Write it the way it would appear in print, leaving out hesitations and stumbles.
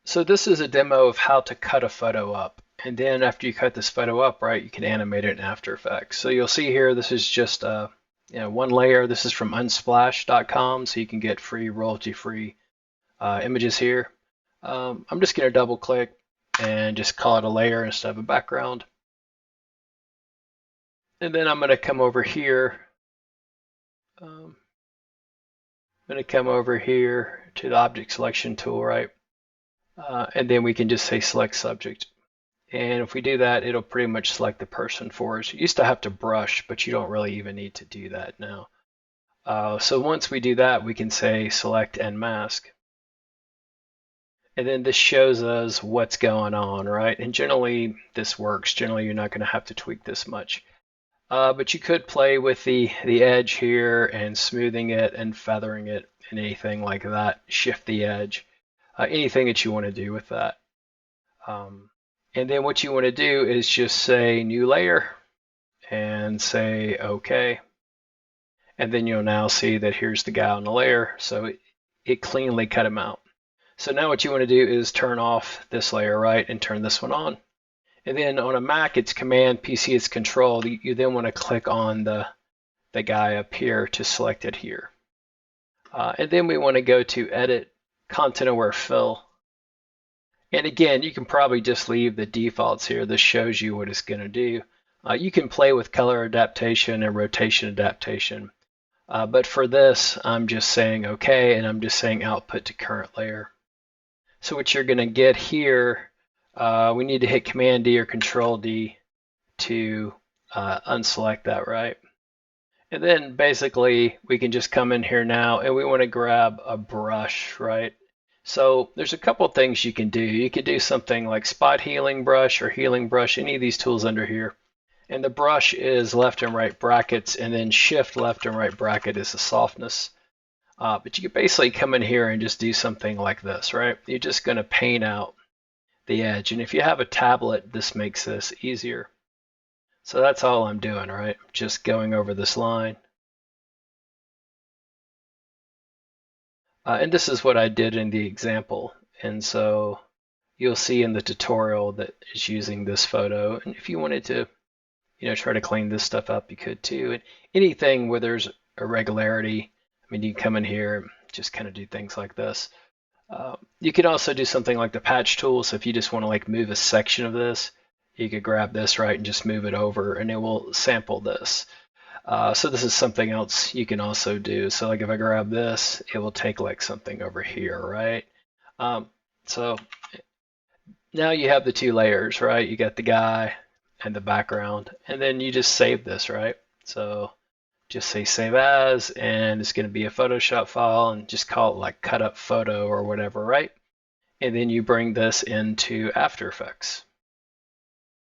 So this is a demo of how to cut a photo up. And then after you cut this photo up, right, you can animate it in After Effects. So you'll see here, this is just one layer. This is from unsplash.com, so you can get free, royalty-free images here. I'm just going to double click and just call it a layer instead of a background. And then I'm going to come over here. I'm going to come over here to the object selection tool, right? And then we can just say select subject. And if we do that, it'll pretty much select the person for us. You used to have to brush, but you don't really even need to do that now. So once we do that, we can say select and mask. And then this shows us what's going on, right? And generally this works. Generally you're not going to have to tweak this much. But you could play with the edge here and smoothing it and feathering it and anything like that. Shift the edge. Anything that you want to do with that. And then what you want to do is just say new layer and say OK. And then you'll now see that here's the guy on the layer. So it cleanly cut him out. So now what you want to do is turn off this layer, right, and turn this one on. And then on a Mac, it's Command, PC it's Control. You then want to click on the guy up here to select it here. And then we want to go to Edit, Content Aware Fill. And again, you can probably just leave the defaults here. This shows you what it's going to do. You can play with color adaptation and rotation adaptation. But for this, I'm just saying OK, and I'm just saying output to current layer. So what you're going to get here, we need to hit Command D or Control D to unselect that, right? And then basically we can just come in here now and we want to grab a brush, right? So there's a couple things you can do. You could do something like spot healing brush or healing brush, any of these tools under here. And the brush is left and right brackets, and then shift left and right bracket is the softness. But you can basically come in here and just do something like this, right? You're just going to paint out the edge. And if you have a tablet, this makes this easier. So that's all I'm doing, right? Just going over this line. And this is what I did in the example. And so you'll see in the tutorial that is using this photo. And if you wanted to, try to clean this stuff up, you could too. And anything where there's irregularity, you can come in here and just kind of do things like this. You can also do something like the patch tool. So if you just want to move a section of this, you could grab this, right, and just move it over, and it will sample this. So this is something else you can also do. So if I grab this, it will take something over here, right? So now you have the two layers, right? You got the guy and the background, and then you just save this, right? So just say save as, and it's going to be a Photoshop file, and just call it cut up photo or whatever, right? And then you bring this into After Effects.